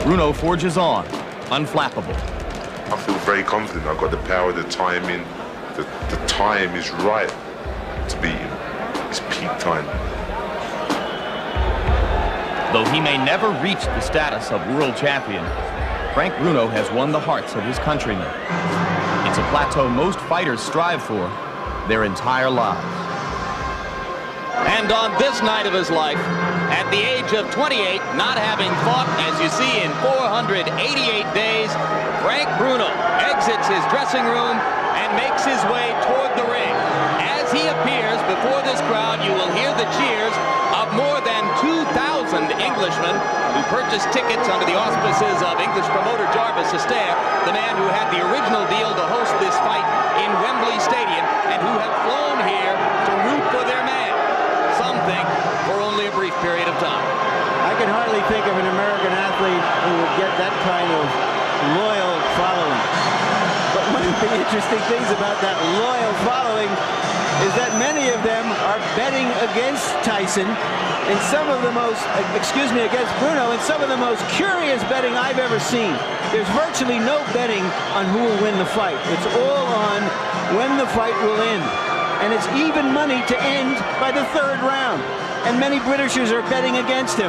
Bruno forges on, unflappable. I feel very confident. I've got the power, the timing. The time is right to beat him. It's peak time. Though he may never reach the status of world champion, Frank Bruno has won the hearts of his countrymen. It's a plateau most fighters strive for their entire lives. And on this night of his life, at the age of 28, not having fought, as you see, in 488 days, Frank Bruno exits his dressing room and makes his way toward the ring. As he appears before this crowd, you will hear the cheers of more than 2,000 Englishmen who purchased tickets under the auspices of English promoter Jarvis Astaire, the man who had the original deal to host this fight in Wembley Stadium, and who have flown here to root for their man. Some think for only a brief period of time. I can hardly think of an American athlete who would get that kind of loyal following. But one of the interesting things about that loyal following is that many of them are betting against Tyson in some of the most, against Bruno, in some of the most curious betting I've ever seen. There's virtually no betting on who will win the fight. It's all on when the fight will end. And it's even money to end by the third round. And many Britishers are betting against him.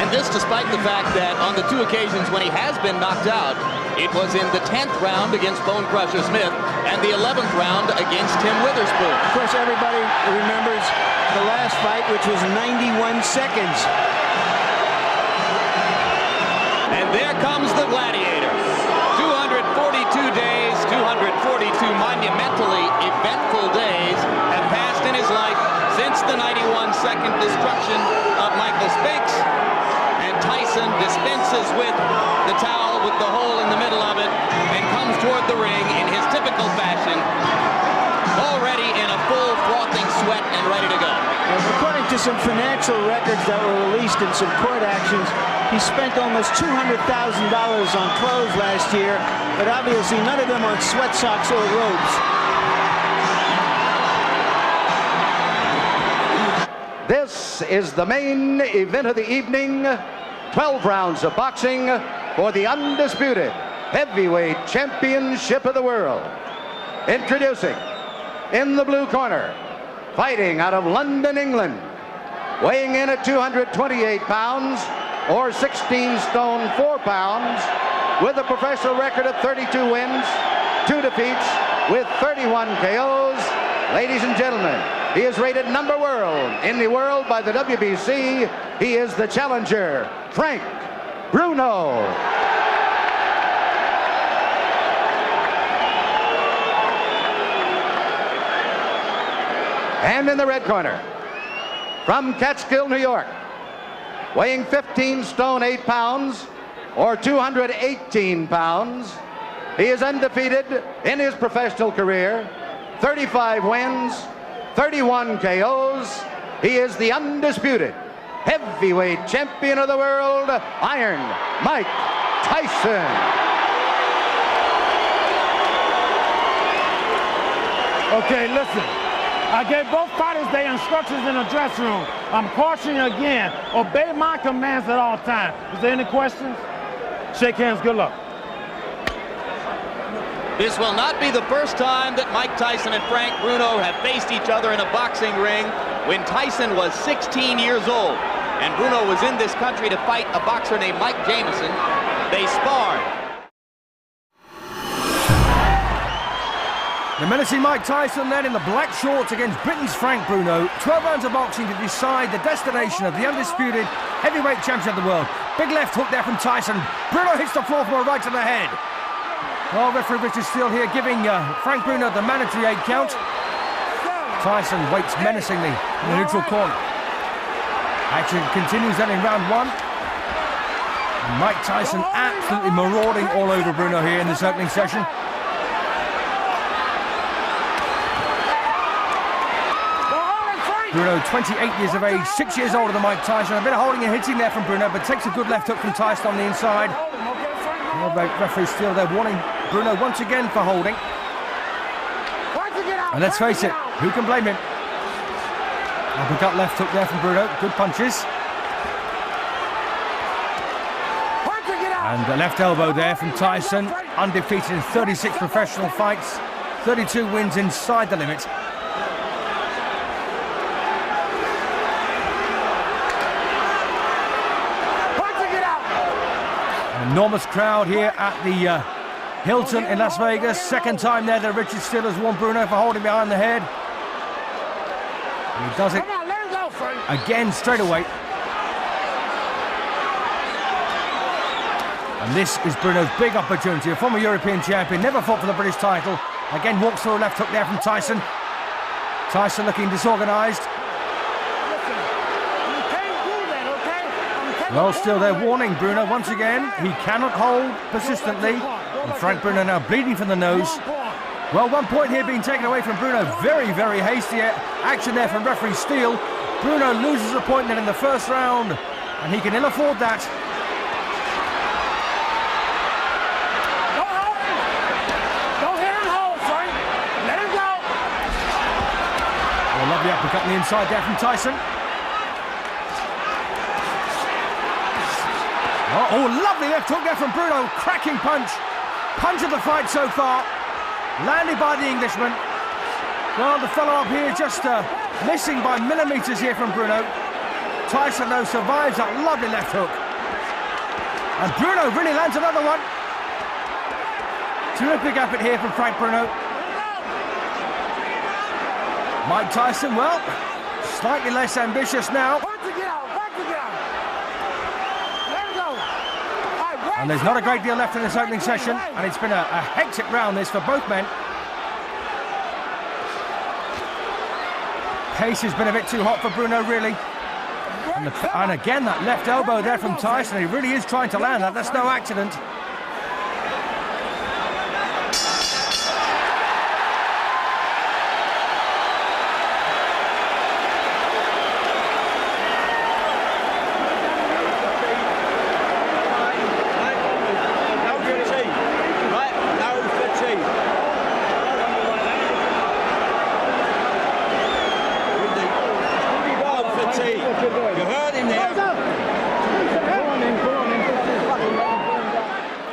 And this despite the fact that on the two occasions when he has been knocked out, it was in the 10th round against Bone Crusher Smith and the 11th round against Tim Witherspoon. Of course, everybody remembers the last fight, which was 91 seconds. And there comes the Gladiator. 242 days, 242 monumentally eventful days have passed in his life since the 91-second destruction of Michael Spinks. And Tyson dispenses with the towel with the hole in the middle of it and comes toward the ring in his typical fashion, already in a full frothing sweat and ready to go. According to some financial records that were released in some court actions, he spent almost $200,000 on clothes last year, but obviously none of them on sweat socks or robes. This is the main event of the evening. 12 rounds of boxing for the undisputed heavyweight championship of the world. Introducing, in the blue corner, fighting out of London, England, weighing in at 228 pounds, or 16 stone 4 pounds, with a professional record of 32 wins, 2 defeats, with 31 KOs. Ladies and gentlemen, he is rated #1 in the world by the WBC. He is the challenger, Frank Bruno. And in the red corner, from Catskill, New York, weighing 15 stone 8 pounds, or 218 pounds, he is undefeated in his professional career, 35 wins, 31 KOs. He is the undisputed heavyweight champion of the world, Iron Mike Tyson. Okay, listen. I gave both fighters their instructions in the dressing room. I'm cautioning you again. Obey my commands at all times. Is there any questions? Shake hands. Good luck. This will not be the first time that Mike Tyson and Frank Bruno have faced each other in a boxing ring. When Tyson was 16 years old and Bruno was in this country to fight a boxer named Mike Jameson, they sparred. The menacing Mike Tyson then in the black shorts against Britain's Frank Bruno. 12 rounds of boxing to decide the destination of the undisputed heavyweight champion of the world. Big left hook there from Tyson. Bruno hits the floor from a right to the head. Oh, referee Richard Steele here giving Frank Bruno the mandatory 8 count. Tyson waits menacingly in the neutral corner. Action continues then in round 1. And Mike Tyson absolutely marauding all over Bruno here in this opening session. Bruno, 28 years of age, 6 years older than Mike Tyson. A bit of holding and hitting there from Bruno, but takes a good left hook from Tyson on the inside. Referee Steele there warning Bruno once again for holding. And let's face it, who can blame him? Uppercut left hook there from Bruno. Good punches. And the left elbow there from Tyson, undefeated in 36 professional fights, 32 wins inside the limit. An enormous crowd here at the Hilton in Las Vegas. Second time there that Richard Steele has warned Bruno for holding behind the head. And he does it again straight away. And this is Bruno's big opportunity. A former European champion, never fought for the British title. Again walks through a left hook there from Tyson. Tyson looking disorganised. Well, still they're warning Bruno once again. He cannot hold persistently. And Frank Bruno now bleeding from the nose. Well, 1 point here being taken away from Bruno. Very, very hasty action there from referee Steele. Bruno loses a point then in the first round, and he can ill afford that. Don't hit him home, Frank. Let him go. A lovely uppercut on the inside there from Tyson. Oh, lovely left hook there from Bruno. Cracking punch. Punch of the fight so far. Landed by the Englishman. Well, the fellow up here just missing by millimetres here from Bruno. Tyson, though, survives that lovely left hook. And Bruno really lands another one. Terrific effort here from Frank Bruno. Mike Tyson, well, slightly less ambitious now. And there's not a great deal left in this opening session, and it's been a hectic round this for both men. Pace has been a bit too hot for Bruno, really. And again, that left elbow there from Tyson. He really is trying to land that. That's no accident.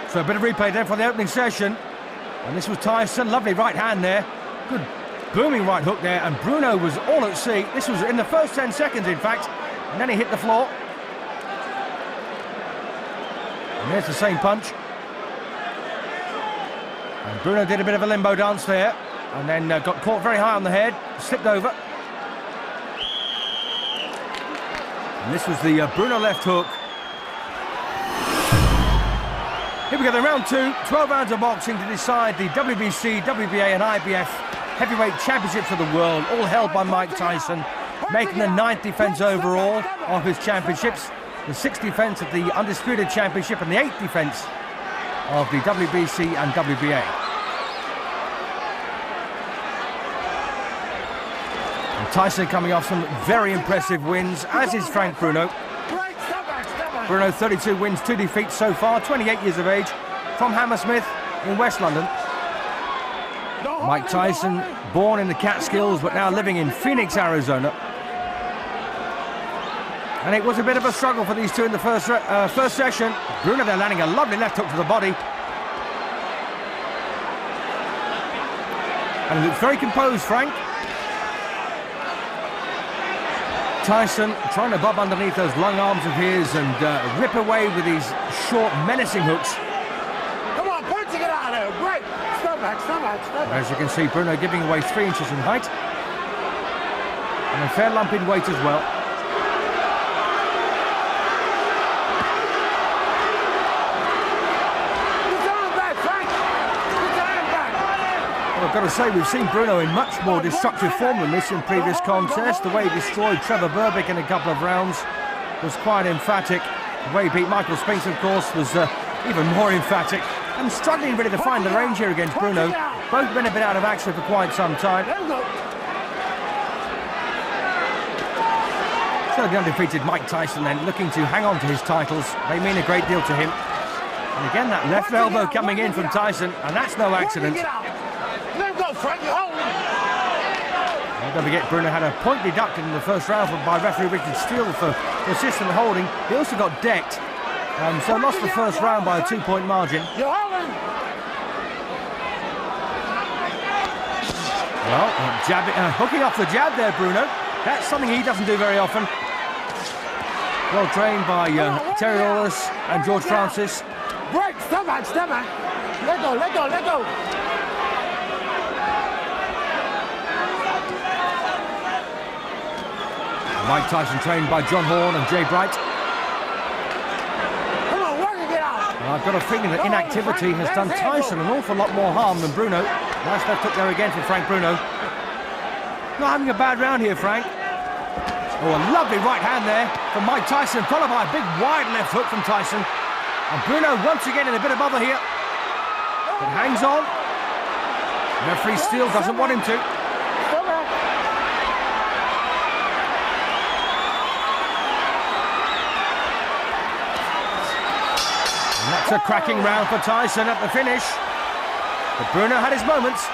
So a bit of replay there for the opening session. And this was Tyson, lovely right hand there. Good booming right hook there, and Bruno was all at sea. This was in the first 10 seconds, in fact. And then he hit the floor. And there's the same punch. And Bruno did a bit of a limbo dance there. And then got caught very high on the head, slipped over. And this was the Bruno left hook. Here we go, the round two, 12 rounds of boxing to decide the WBC, WBA and IBF heavyweight championships of the world, all held by Mike Tyson, making the 9th defence overall of his championships, the 6th defence of the undisputed championship, and the 8th defence of the WBC and WBA. And Tyson coming off some very impressive wins, as is Frank Bruno. Bruno, 32 wins, 2 defeats so far, 28 years of age, from Hammersmith in West London. Mike Tyson, born in the Catskills, but now living in Phoenix, Arizona. And it was a bit of a struggle for these two in the first session. Bruno there landing a lovely left hook to the body. And he looks very composed, Frank. Tyson trying to bob underneath those long arms of his and rip away with these short, menacing hooks. Come on, punching it out there. Great. Step back, step back, step back. As you can see, Bruno giving away 3 inches in height. And a fair lump in weight as well. I've got to say, we've seen Bruno in much more destructive form than this in previous contests. The way he destroyed Trevor Berbick in a couple of rounds was quite emphatic. The way he beat Michael Spinks, of course, was even more emphatic. And struggling really to find the range here against Bruno. Both men have been out of action for quite some time. So the undefeated Mike Tyson then looking to hang on to his titles. They mean a great deal to him. And again, that left elbow coming in from Tyson, and that's no accident. Don't forget, Bruno had a point deducted in the first round by referee Richard Steele for persistent holding. He also got decked So lost the first round by a 2-point margin. Well, hooking off the jab there, Bruno. That's something he doesn't do very often. Well trained by Terry Lawless and George Francis. Break, step back, step back. Let go, let go, let go. Mike Tyson trained by John Horn and Jay Bright. Come on, work and get out. I've got a feeling that inactivity has done Tyson an awful lot more harm than Bruno. Nice left hook there again for Frank Bruno. Not having a bad round here, Frank. Oh, a lovely right hand there from Mike Tyson, followed by a big wide left hook from Tyson. And Bruno once again in a bit of bother here. But hangs on. Referee still doesn't want him to. And that's a cracking round for Tyson at the finish. But Bruno had his moments.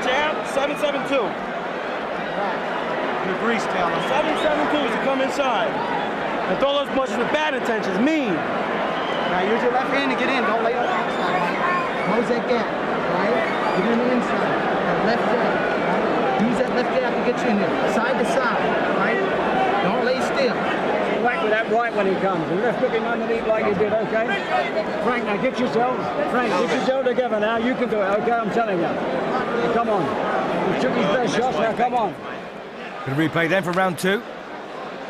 Jab, 7-7-2. Your grease tail. 7-7-2 is to come inside. And throw those punches with bad intentions, mean. Now use your left hand to get in. Don't lay on the outside. Close that gap, right? Get in the inside. That left jab, right? Use that left jab to get you in there. Side to side, right? Don't lay still. Whack with that right when he comes. And left hooking underneath like you did, okay? Frank, now get yourself. Frank, get yourself together now. You can do it, okay? I'm telling you. Come on. He took his best shots, now come on. Going to replay then for round 2.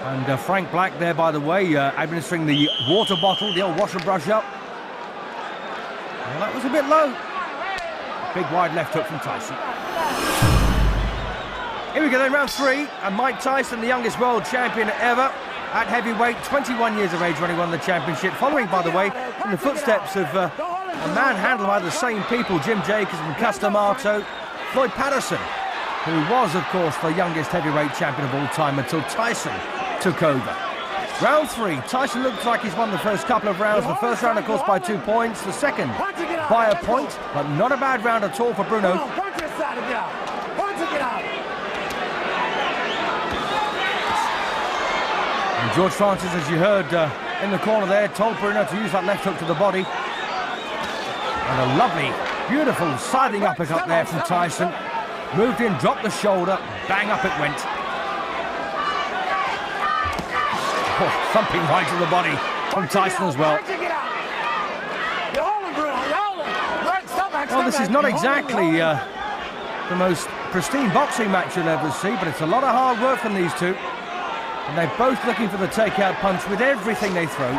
And Frank Black there, by the way, administering the water bottle, the old wash and brush up. Well, that was a bit low. Big wide left hook from Tyson. Here we go then, round 3. And Mike Tyson, the youngest world champion ever at heavyweight, 21 years of age when he won the championship. Following, by the way, in the footsteps of a man handled by the same people, Jim Jacobs and Castamato, Floyd Patterson, who was, of course, the youngest heavyweight champion of all time until Tyson took over. Round 3, Tyson looks like he's won the first couple of rounds. The first round, of course, by 2 points. The second, by a point, but not a bad round at all for Bruno. And George Francis, as you heard in the corner there, told Bruno to use that left hook to the body. And a lovely, beautiful siding uppercut there from Tyson. Moved in, dropped the shoulder, bang up it went. Oh, thumping right to the body from Tyson as well. Well, this is not exactly the most pristine boxing match you'll ever see, but it's a lot of hard work from these two. And they're both looking for the takeout punch with everything they throw.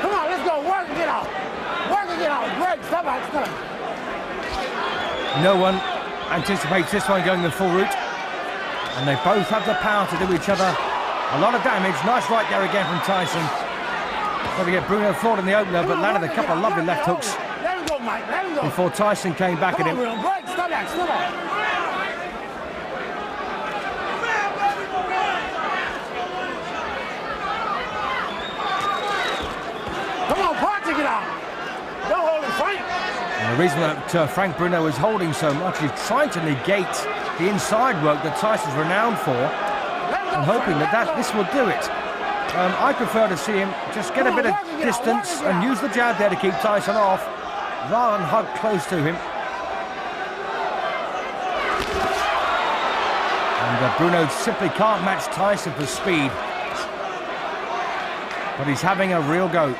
Come on, let's go. Work and get out. Work and get out. Break. Stop out. Stop. No one anticipates this one going the full route. And they both have the power to do each other a lot of damage. Nice right there again from Tyson. Trying to get Bruno floored in the opener, but landed a couple of lovely left hooks before Tyson came back at him. Stop back. Stop back. Come on, punch it out. Don't hold it, Frank. And the reason that Frank Bruno is holding so much is trying to negate the inside work that Tyson's renowned for, and hoping that this will do it. I prefer to see him just get a bit of distance and use the jab there to keep Tyson off, rather than hug close to him. And Bruno simply can't match Tyson for speed. But he's having a real go.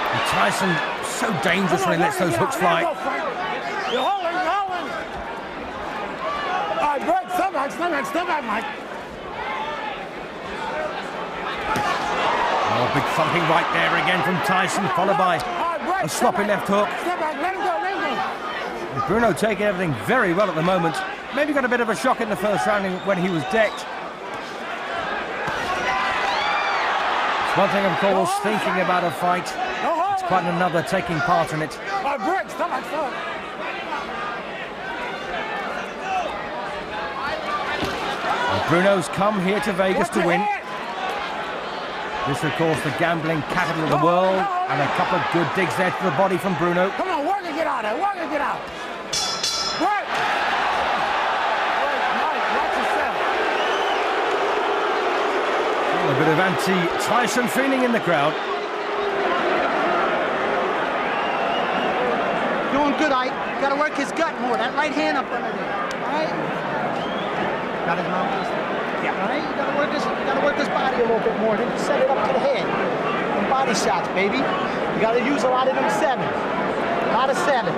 And Tyson, so dangerous when he lets those hooks fly. You're holding, you're holding. All right, break, step back, Mike. Oh, big thumping right there again from Tyson, followed by a sloppy left hook. Step back, let him go, let him go. And Bruno taking everything very well at the moment. Maybe got a bit of a shock in the first round when he was decked. It's one thing, of course, thinking about a fight. It's quite another taking part in it. All right, break, step back. And Bruno's come here to Vegas to win. This, of course, the gambling capital of the world, and a couple of good digs there to the body from Bruno. Come on, work it, get out there. Work and get out. Work. Mike, watch yourself. A bit of anti-Tyson feeling in the crowd. Doing good, Ike. Got to work his gut more. That right hand up under there. All right? Got his mouth. Yeah. All right? You got to work his body a little bit more. Then set it up to the head. And body shots, baby. You got to use a lot of them sevens. A lot of sevens.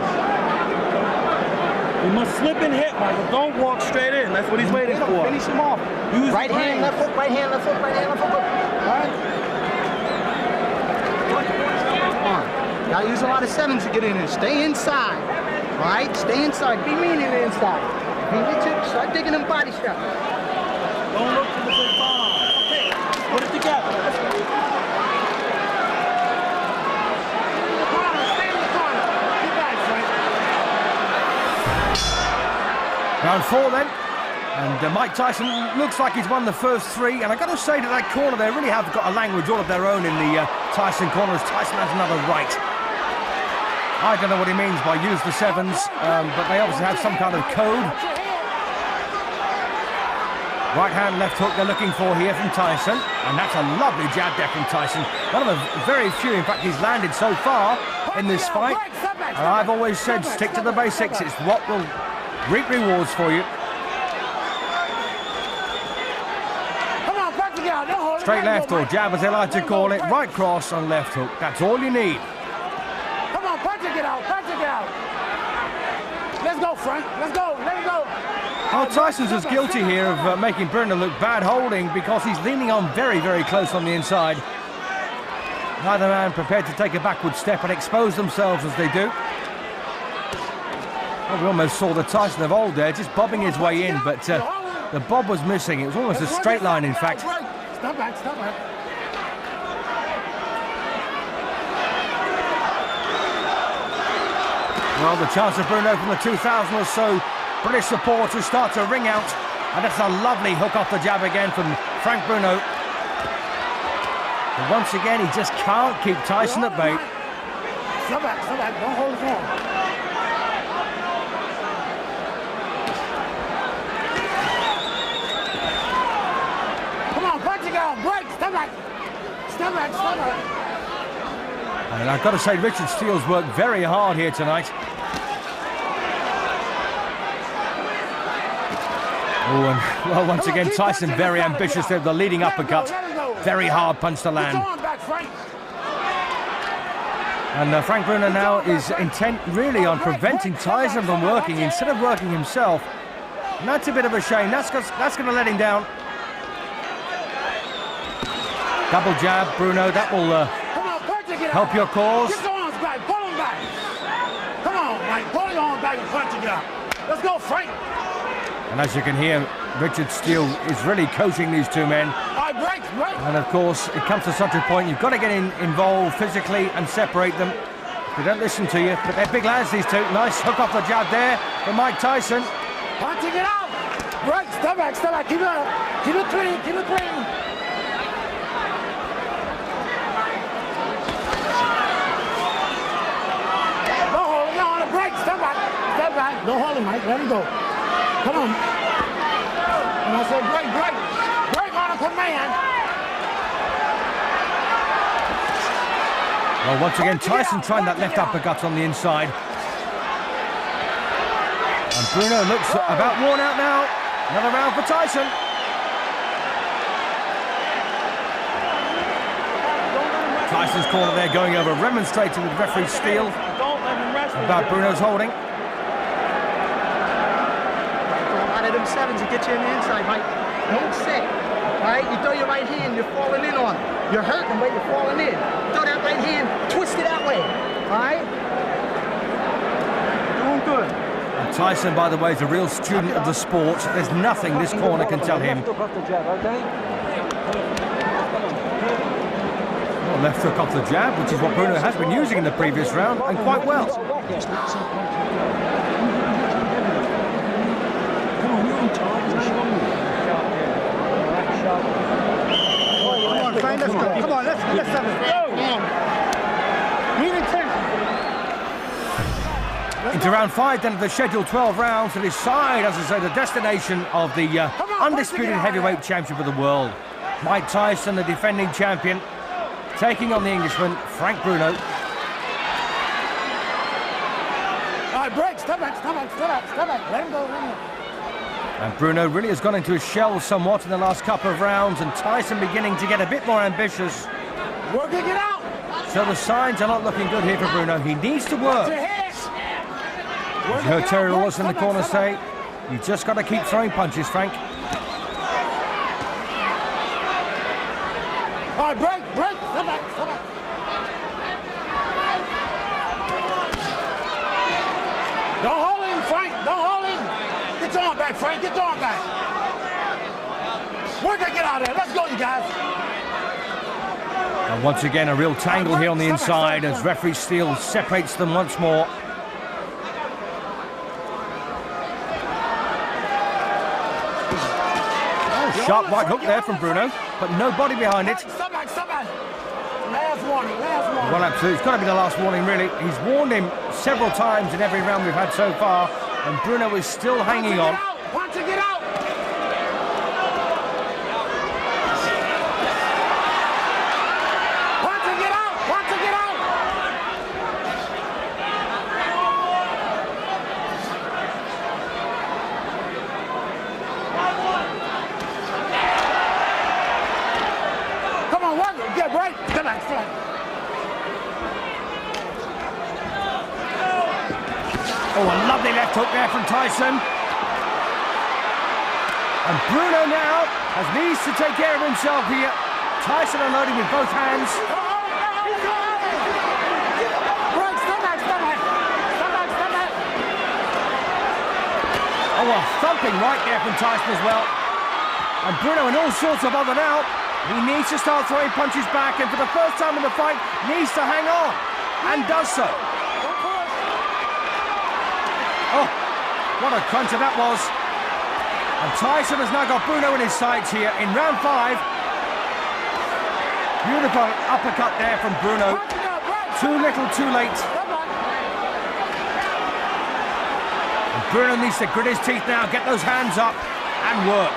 You must slip and hit, Michael. Don't walk straight in. That's what he's waiting for. Finish him off. Use right hand, left hook, right hand, left hook, right hand, left hook. All right? Come on. Gotta use a lot of sevens to get in there. Stay inside. All right? Stay inside. Be mean in the inside. Start digging them body shots. Don't look for the big bomb. Okay. Put it together. Round 4 then, and Mike Tyson looks like he's won the first 3, and I've got to say that corner, they really have got a language all of their own in the Tyson corner, as Tyson has another right. I don't know what he means by use the sevens, but they obviously have some kind of code. Right hand, left hook they're looking for here from Tyson, and that's a lovely jab there from Tyson. One of the very few, in fact, he's landed so far in this fight, and I've always said stick to the basics, it's what will reap rewards for you. Straight left or jab, as they like to call it. Right cross and left hook. That's all you need. Come on, punch it, get out, punch it, get out. Let's go, Frank. Let's go, let's go. Well, Tyson's as guilty here of making Bruno look bad holding, because he's leaning on very, very close on the inside. Neither man prepared to take a backward step and expose themselves as they do. Well, we almost saw the Tyson of old there, just bobbing his way in, but the bob was missing. It was almost a straight line, in fact. Stop back, stop back. Well, the chance of Bruno from the 2,000 or so British supporters start to ring out, and that's a lovely hook off the jab again from Frank Bruno. But once again, he just can't keep Tyson at bay. Stop back, don't hold his hand. Break, step back. Step back, step back. And I've got to say, Richard Steele's worked very hard here tonight. Oh, and well, once again, Tyson very ambitious there, the leading uppercut. Very hard punch to land. And Frank Bruno now is intent really on preventing Tyson from working instead of working himself. And that's a bit of a shame. That's going to let him down. Double jab, Bruno, that will help your cause. Get the arms back, pull them back. Come on, Mike, pull your arms back and punch it out. Let's go, Frank. And as you can hear, Richard Steele is really coaching these two men. All right, break. And of course, it comes to such a point, you've got to get involved physically and separate them. They don't listen to you, but they're big lads, these two. Nice hook off the jab there from Mike Tyson. Punching it out. Break, step back, keep it up. Keep it clean, keep it clean. Step back. Don't hold him, Mike. Let him go. Come on. And I said, break. Break on a command. Well, once again, Tyson trying that left uppercut on the inside. And Bruno looks about worn out now. Another round for Tyson. Tyson's corner there going over, remonstrating with referee Steele about Bruno's holding. Them sevens to get you in the inside, Mike. Don't sit. All right? You throw your right hand, you're falling in on it. You're hurting, but you're falling in. Throw that right hand, twist it that way. All right? Doing good. And Tyson, by the way, is a real student of the sport. There's nothing this corner can tell him. Well, left hook off the jab, which is what Bruno has been using in the previous round, and quite well. Come on, let's have it. Go. Mean intent. Into round 5 then of the scheduled 12 rounds to decide, as I say, the destination of the undisputed heavyweight championship of the world. Mike Tyson, the defending champion, taking on the Englishman, Frank Bruno. All right, break, step back, step back, step back, step back. Let him go, let him go. And Bruno really has gone into his shell somewhat in the last couple of rounds, and Tyson beginning to get a bit more ambitious. Work it, get out. So the signs are not looking good here for Bruno. He needs to work. You heard Terry Lawson in the corner say, you just got to keep throwing punches, Frank. All right, break, break, step back, step back. Don't hold him, Frank, don't hold him. Get your arm back, Frank, get your arm back. Work it, get out of there. Let's go, you guys. And once again, a real tangle here on the inside as referee Steele separates them once more. Sharp right hook there from Bruno, but no body behind it. Stop back, stop back. Last warning, last warning. Well, absolutely. It's got to be the last warning, really. He's warned him several times in every round we've had so far, and Bruno is still hanging on. Want to get out. Want to get out. Want to get out. Come on, work it. Get right. Come on, step. Oh, a lovely left hook there from Tyson. And Bruno now has needs to take care of himself here. Tyson unloading with both hands. Right, step back, step back. Step back, step back. Oh, a thumping right there from Tyson as well. And Bruno in all sorts of other now. He needs to start throwing punches back, and for the first time in the fight, needs to hang on. And does so. Oh, what a cruncher that was. And Tyson has now got Bruno in his sights here in round 5. Beautiful uppercut there from Bruno. Too little, too late. And Bruno needs to grit his teeth now, get those hands up and work.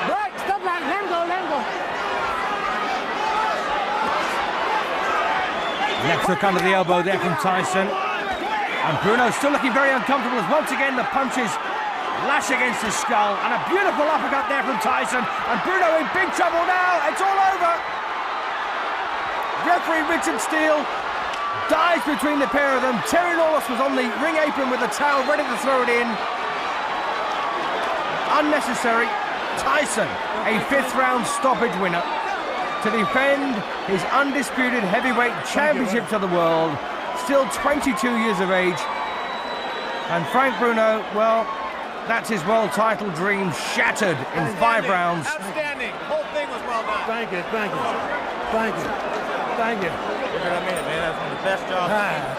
Break, step back, let him go, let him go. Left hook under the elbow there from Tyson. And Bruno still looking very uncomfortable as once again the punches lash against his skull. And a beautiful uppercut there from Tyson. And Bruno in big trouble now. It's all over. Referee Richard Steele dives between the pair of them. Terry Lawless was on the ring apron with a towel ready to throw it in. Unnecessary. Tyson, a 5th round stoppage winner to defend his undisputed heavyweight championships of the world. Still 22 years of age. And Frank Bruno, well, that's his world title dream shattered in 5 rounds. Outstanding. The whole thing was well done. Thank you, thank you. Thank you. Thank you. I mean it, man. That's one of the best jobs.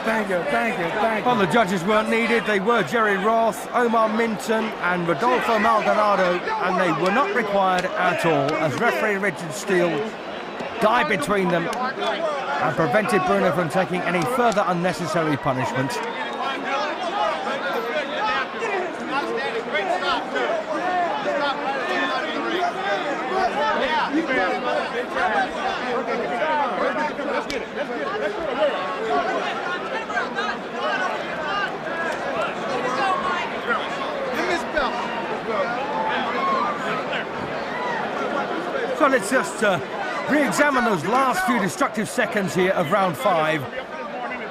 Thank you, thank you, thank you. Well, the judges weren't needed. They were Jerry Roth, Omar Minton and Rodolfo Maldonado, and they were not required at all as referee Richard Steele dived between them and prevented Bruno from taking any further unnecessary punishment. So let's just re-examine those last few destructive seconds here of round 5.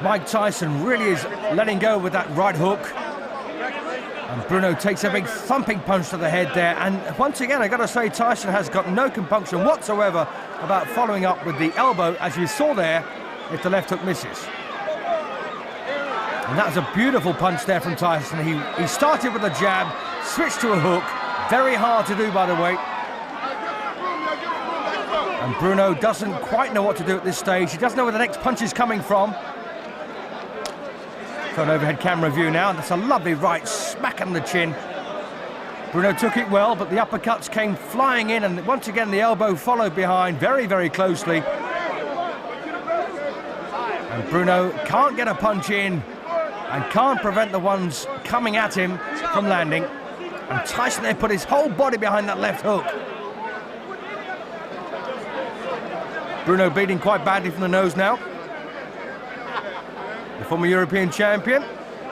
Mike Tyson really is letting go with that right hook. And Bruno takes a big thumping punch to the head there. And once again, I've got to say, Tyson has got no compunction whatsoever about following up with the elbow, as you saw there, if the left hook misses. And that was a beautiful punch there from Tyson. He started with a jab, switched to a hook. Very hard to do, by the way. And Bruno doesn't quite know what to do at this stage. He doesn't know where the next punch is coming from. So an overhead camera view now. That's a lovely right smack on the chin. Bruno took it well, but the uppercuts came flying in, and once again the elbow followed behind very, very closely. And Bruno can't get a punch in. and can't prevent the ones coming at him from landing. And Tyson there put his whole body behind that left hook. Bruno bleeding quite badly from the nose now. The former European champion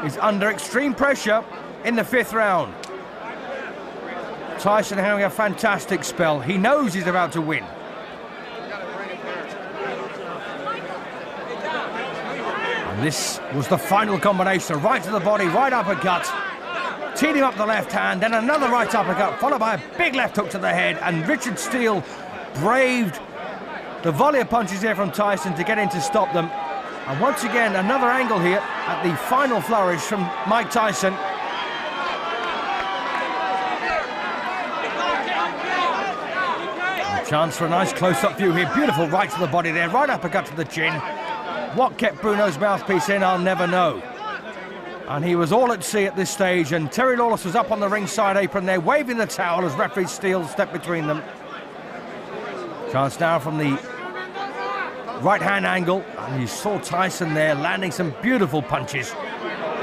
is under extreme pressure in the 5th round. Tyson having a fantastic spell. He knows he's about to win. And this was the final combination. Right to the body, right uppercut. Teed him up the left hand, then another right uppercut, followed by a big left hook to the head. And Richard Steele braved the volley of punches here from Tyson to get in to stop them. And once again, another angle here at the final flourish from Mike Tyson. A chance for a nice close-up view here. Beautiful right to the body there, right uppercut to the chin. What kept Bruno's mouthpiece in, I'll never know. And he was all at sea at this stage, and Terry Lawless was up on the ringside apron there, waving the towel as referee Steele stepped between them. Chance now from the right-hand angle, and you saw Tyson there landing some beautiful punches.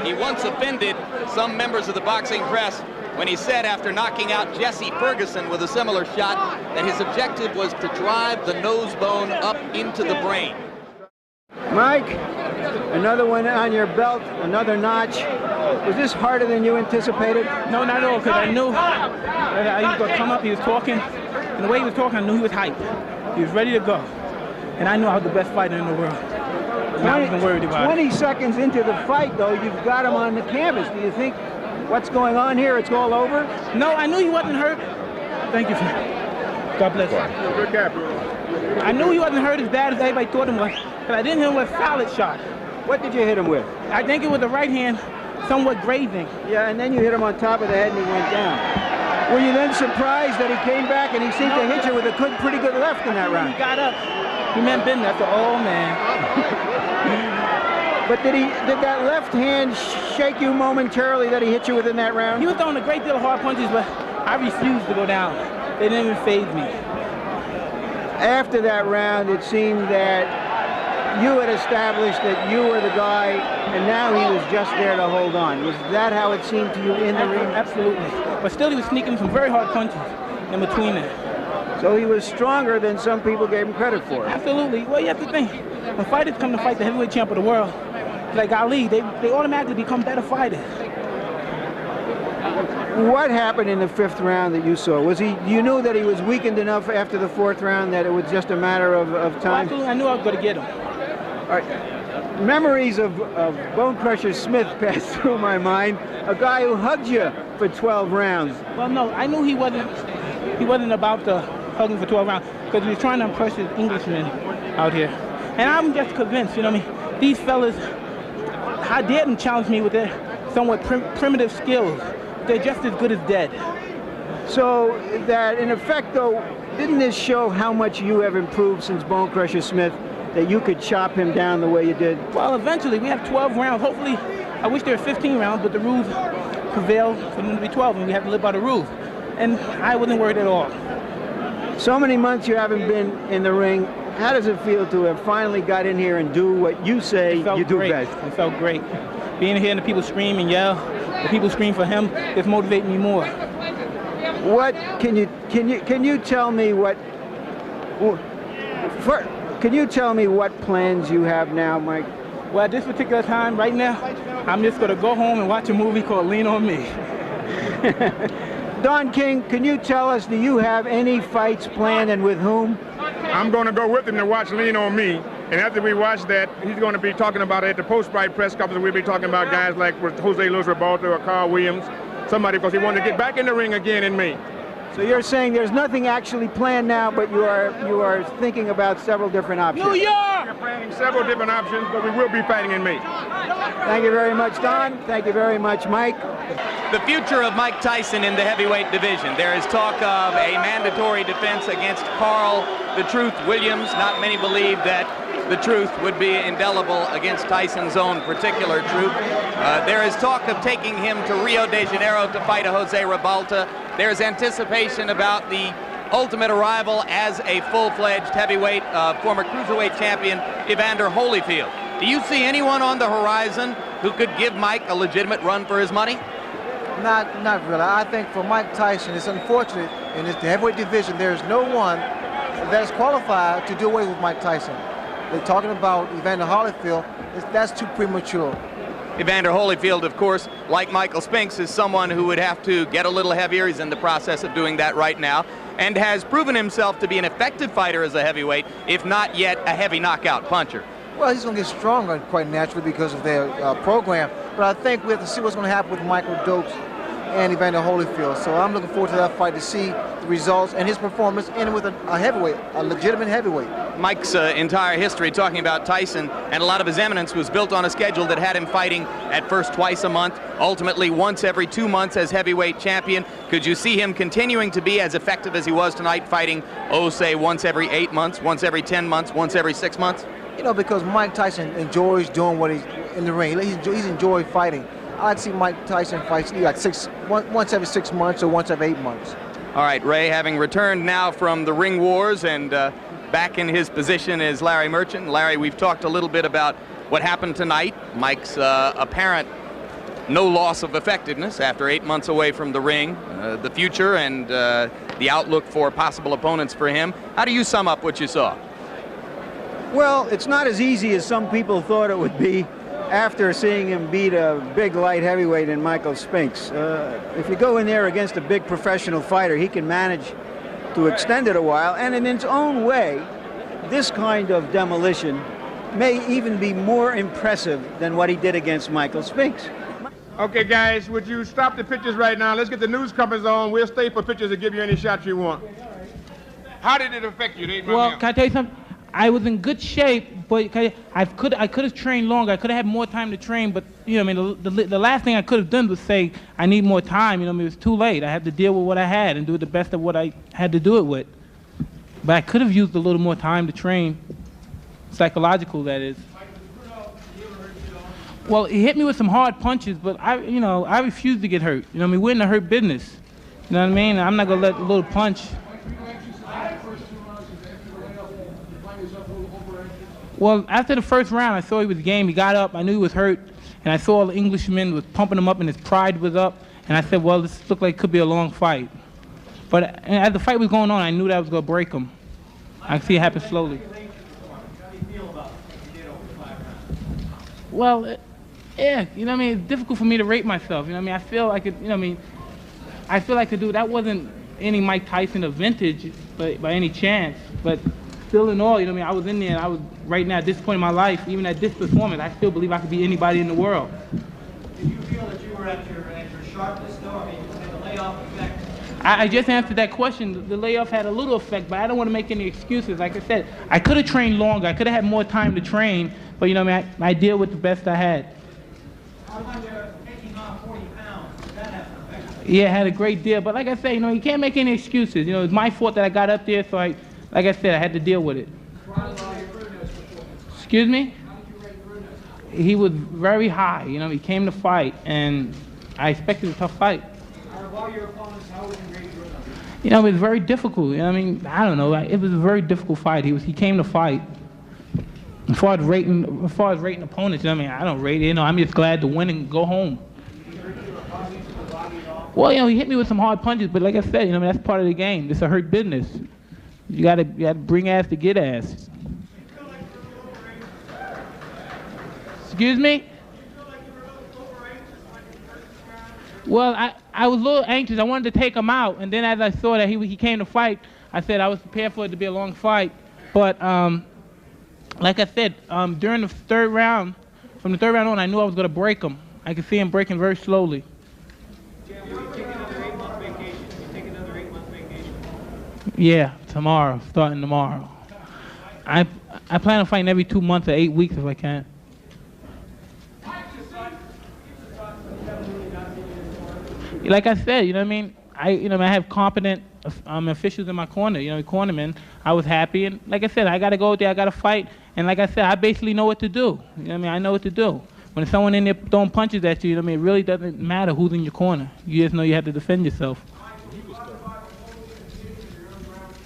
He once offended some members of the boxing press when he said after knocking out Jesse Ferguson with a similar shot that his objective was to drive the nose bone up into the brain. Mike, another one on your belt, another notch. Was this harder than you anticipated? No, not at all, because I knew that he was going to come up. He was talking, and the way he was talking, I knew he was hyped. He was ready to go. And I knew I was the best fighter in the world. And I wasn't worried about it. 20 seconds into the fight, though, you've got him on the canvas. Do you think what's going on here, it's all over? No, I knew he wasn't hurt. Thank you, Frank. God bless you. Good guy, bro. I knew he wasn't hurt as bad as everybody thought him was, but I didn't hit him with a solid shot. What did you hit him with? I think it was the right hand, somewhat grazing. Yeah, and then you hit him on top of the head and he went down. Were you then surprised that he came back and he seemed to hit you with a pretty good left in that round? He got up. He meant business. I said, oh, man. But did that left hand shake you momentarily that he hit you with in that round? He was throwing a great deal of hard punches, but I refused to go down. They didn't even faze me. After that round, it seemed that you had established that you were the guy, and now he was just there to hold on. Was that how it seemed to you in the ring? Absolutely. But still, he was sneaking some very hard punches in between it. So he was stronger than some people gave him credit for. Absolutely. Well, you have to think, when fighters come to fight the heavyweight champ of the world, like Ali, they automatically become better fighters. What happened in the 5th round that you saw? Was you knew that he was weakened enough after the 4th round that it was just a matter of time? Well, absolutely. I knew I was going to get him. All right. Memories of Bone Crusher Smith passed through my mind. A guy who hugged you for 12 rounds. Well, no, I knew he wasn't about to hug him for 12 rounds because he was trying to impress his Englishmen out here. And I'm just convinced, you know what I mean? These fellas, how dare them challenge me with their somewhat primitive skills. They're just as good as dead. So that, in effect, though, didn't this show how much you have improved since Bone Crusher Smith, that you could chop him down the way you did? Well, eventually, we have 12 rounds. Hopefully, I wish there were 15 rounds, but the rules prevail for them to be 12, and we have to live by the rules. And I wasn't worried at all. So many months you haven't been in the ring. How does it feel to have finally got in here and do what you say you do best? It felt great. Being here and the people scream and yell, the people scream for him, it's motivating me more. What can you tell me what? Can you tell me what plans you have now, Mike? Well, at this particular time, right now, I'm just going to go home and watch a movie called Lean on Me. Don King, can you tell us, do you have any fights planned and with whom? I'm going to go with him to watch Lean on Me. And after we watch that, he's going to be talking about it at the post-fight press conference. We'll be talking about guys like Jose Luis Rebalta or Carl Williams, somebody, because he wanted to get back in the ring again in May. So you're saying there's nothing actually planned now, but you are thinking about several different options. New York! We're planning several different options, but we will be fighting in May. Thank you very much, Don. Thank you very much, Mike. The future of Mike Tyson in the heavyweight division. There is talk of a mandatory defense against Carl "The Truth" Williams. Not many believe that The Truth would be indelible against Tyson's own particular Truth. There is talk of taking him to Rio de Janeiro to fight a Jose Rebalta. There's anticipation about the ultimate arrival as a full-fledged heavyweight, former cruiserweight champion, Evander Holyfield. Do you see anyone on the horizon who could give Mike a legitimate run for his money? Not really. I think for Mike Tyson, it's unfortunate in the heavyweight division, there's no one that's qualified to do away with Mike Tyson. They're talking about Evander Holyfield. That's too premature. Evander Holyfield, of course, like Michael Spinks, is someone who would have to get a little heavier. He's in the process of doing that right now, and has proven himself to be an effective fighter as a heavyweight, if not yet a heavy knockout puncher. Well, he's going to get stronger quite naturally because of their program. But I think we have to see what's going to happen with Michael Dokes and Evander Holyfield. So I'm looking forward to that fight to see the results and his performance, and with a heavyweight, a legitimate heavyweight. Mike's entire history, talking about Tyson, and a lot of his eminence, was built on a schedule that had him fighting at first twice a month, ultimately once every 2 months as heavyweight champion. Could you see him continuing to be as effective as he was tonight, fighting, say, once every 8 months, once every 10 months, once every 6 months? You know, because Mike Tyson enjoys doing what he's in the ring. He's enjoyed fighting. I'd see Mike Tyson fights like once every 6 months or once every 8 months. All right, Ray, having returned now from the ring wars and back in his position is Larry Merchant. Larry, we've talked a little bit about what happened tonight. Mike's apparent no loss of effectiveness after 8 months away from the ring, the future and the outlook for possible opponents for him. How do you sum up what you saw? Well, it's not as easy as some people thought it would be after seeing him beat a big light heavyweight in Michael Spinks. If you go in there against a big professional fighter, he can manage to extend it a while, and in its own way, this kind of demolition may even be more impressive than what he did against Michael Spinks. Okay, guys, would you stop the pictures right now? Let's get the news companies on. We'll stay for pictures and give you any shots you want. How did it affect you? Well, can I tell you something? I was in good shape, but I could have trained longer. I could have had more time to train, but you know, I mean, the last thing I could have done was say I need more time. You know, I mean, it was too late. I had to deal with what I had and do the best of what I had to do it with. But I could have used a little more time to train, psychological, that is. Well, he hit me with some hard punches, but I refused to get hurt. You know, I mean, we're in the hurt business. You know what I mean? I'm not gonna let a little punch. Well, after the first round, I saw he was game. He got up. I knew he was hurt. And I saw the Englishman was pumping him up and his pride was up. And I said, well, this looked like it could be a long fight. But as the fight was going on, I knew that I was going to break him. I could see it happen slowly. Well, yeah, you know what I mean? It's difficult for me to rate myself. You know what I mean? I feel like it, you know what I mean? I feel like that wasn't any Mike Tyson of vintage by any chance. But still in all, you know what I mean, I was in there, and I was right now at this point in my life, even at this performance, I still believe I could be anybody in the world. Did you feel that you were at your sharpness though? I mean, did the layoff effect? I just answered that question. The layoff had a little effect, but I don't want to make any excuses. Like I said, I could have trained longer. I could have had more time to train, but you know what I mean, I deal with the best I had. How about taking on 40 pounds? Did that have an effect? Yeah, it had a great deal, but like I said, you know, you can't make any excuses. You know, it's my fault that I got up there, so like I said, I had to deal with it. Excuse me? He was very high. You know, he came to fight, and I expected a tough fight. Out of all your opponents, how would you rate Bruno? You know, it was very difficult. You know, I mean, I don't know. It was a very difficult fight. He came to fight. As far as rating opponents, you know, I mean, I don't rate it. You know, I'm just glad to win and go home. Well, you know, he hit me with some hard punches, but like I said, you know, I mean, that's part of the game. It's a hurt business. You gotta bring ass to get ass. Excuse me? Well, I was a little anxious. I wanted to take him out, and then as I saw that he came to fight, I said I was prepared for it to be a long fight. But like I said, during the third round, from the third round on, I knew I was gonna break him. I could see him breaking very slowly. Yeah, tomorrow, starting tomorrow. I plan on fighting every 2 months or 8 weeks if I can. Like I said, you know what I mean? I have competent officials in my corner, you know, cornermen. I was happy, and like I said, I got to go out there, I got to fight, and like I said, I basically know what to do. You know what I mean? I know what to do. When someone in there throwing punches at you, you know what I mean? It really doesn't matter who's in your corner. You just know you have to defend yourself.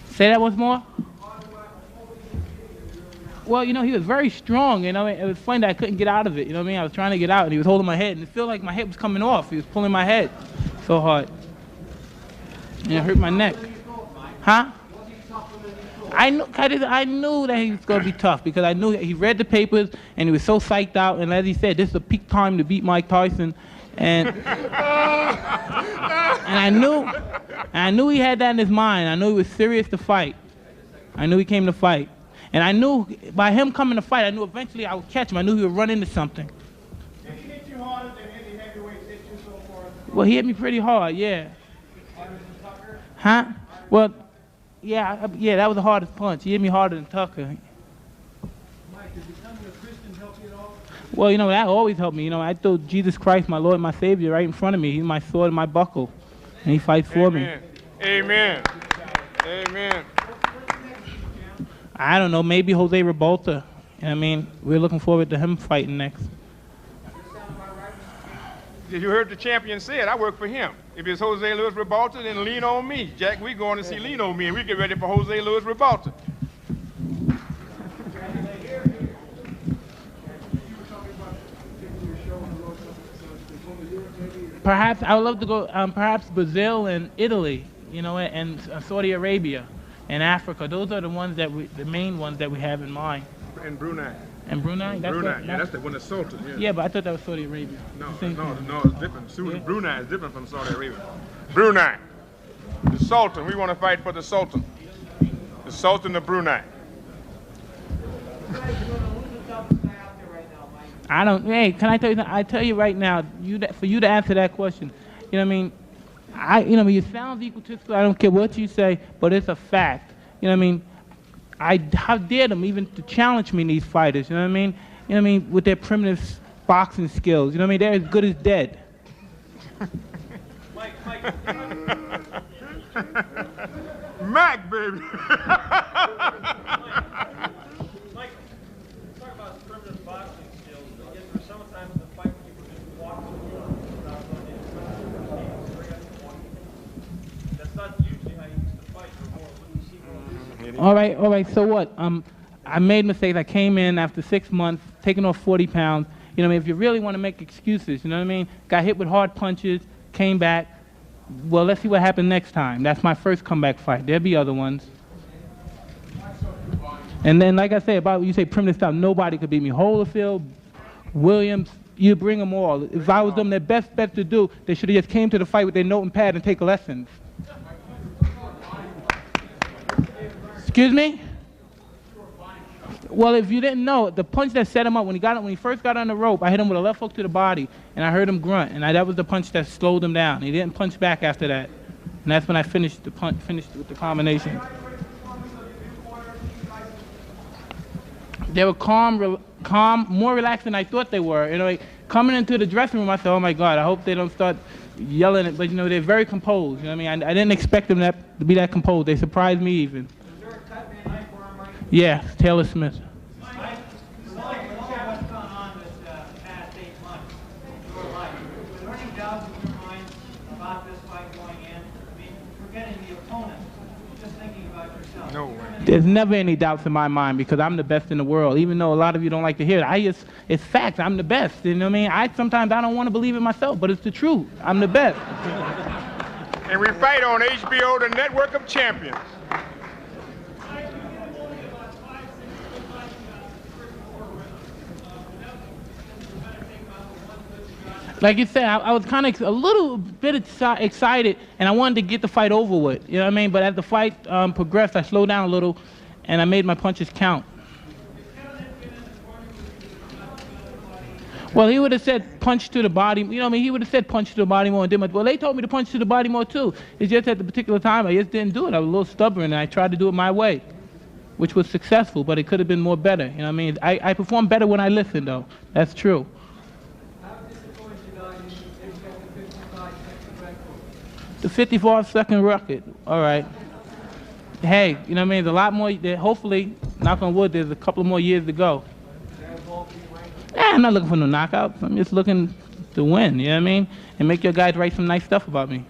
Say that once more? Well, you know, he was very strong, you know. It was funny that I couldn't get out of it, you know what I mean? I was trying to get out, and he was holding my head, and it felt like my head was coming off. He was pulling my head so hard. And it hurt my neck. Huh? I knew that he was going to be tough because I knew he read the papers, and he was so psyched out, and as he said, this is a peak time to beat Mike Tyson. And, I knew he had that in his mind. I knew he was serious to fight. I knew he came to fight. And I knew by him coming to fight, I knew eventually I would catch him. I knew he would run into something. Did he hit you harder than any heavyweights hit you so far? Well, he hit me pretty hard, yeah. Harder than Tucker? Huh? Well, yeah, that was the hardest punch. He hit me harder than Tucker. Mike, did becoming a Christian help you at all? Well, you know, that always helped me. You know, I throw Jesus Christ, my Lord, my Savior, right in front of me. He's my sword and my buckle. And he fights for me. Amen. Amen. I don't know, maybe Jose Revolta. You know what I mean? We're looking forward to him fighting next. You heard the champion say it. I work for him. If it's Jose Luis Revolta, then lean on me. Jack, we're going to see lean on me, and we get ready for Jose Luis Revolta. Perhaps I would love to go. Perhaps Brazil and Italy, you know, and Saudi Arabia and Africa. Those are the ones that the main ones that we have in mind. And Brunei. And Brunei? That's the one that's Sultan. Yeah. Yeah, but I thought that was Saudi Arabia. No, it's different. Yeah. Brunei is different from Saudi Arabia. Brunei, the Sultan. We want to fight for the Sultan. The Sultan of Brunei. I don't. Hey, can I tell you? I tell you right now. For you to answer that question, you know what I mean? You know, it sounds egotistical. I don't care what you say, but it's a fact. You know what I mean? How dare them even to challenge me, these fighters? You know what I mean? You know what I mean? With their primitive boxing skills. You know what I mean? They're as good as dead. Mike. Mac, baby. Mike, talk about primitive boxing skills. I guess there's sometimes the fight when people just walk the floor without going in. That's not usually how you used to fight. All right. So what? I made mistakes. I came in after 6 months, taking off 40 pounds. You know what I mean? If you really want to make excuses, you know what I mean? Got hit with hard punches, came back. Well, let's see what happens next time. That's my first comeback fight. There'll be other ones. And then, like I say, about you say primitive stuff, nobody could beat me. Holyfield, Williams, you bring them all. If I was them, their best bet to do, they should have just came to the fight with their note and pad and take lessons. Excuse me? Well, if you didn't know, the punch that set him up when he first got on the rope, I hit him with a left hook to the body, and I heard him grunt, and that was the punch that slowed him down. He didn't punch back after that, and that's when I finished with the combination. They were calm, more relaxed than I thought they were. You know, like, coming into the dressing room, I said, "Oh my God, I hope they don't start yelling it." But you know, they're very composed. You know what I mean? I didn't expect them to be that composed. They surprised me even. Yeah, Taylor Smith. Mike, with all what's gone on this past 8 months in your life, was there any doubts in your mind about this fight going in? I mean, forgetting the opponent, just thinking about yourself. No way. There's never any doubts in my mind because I'm the best in the world. Even though a lot of you don't like to hear it, it's facts. I'm the best. You know what I mean? Sometimes I don't want to believe it myself, but it's the truth. I'm the best. And we fight on HBO, the network of champions. Like you said, I was kind of a little bit excited, and I wanted to get the fight over with. You know what I mean? But as the fight progressed, I slowed down a little, and I made my punches count. Well, he would have said punch to the body. You know what I mean? He would have said punch to the body more and did much. Well, they told me to punch to the body more too. It's just at the particular time, I just didn't do it. I was a little stubborn, and I tried to do it my way, which was successful, but it could have been more better. You know what I mean? I perform better when I listen, though. That's true. The 54-second record. All right. Hey, you know what I mean? There's a lot more. Hopefully, knock on wood, there's a couple more years to go. I'm not looking for no knockouts. I'm just looking to win. You know what I mean? And make your guys write some nice stuff about me.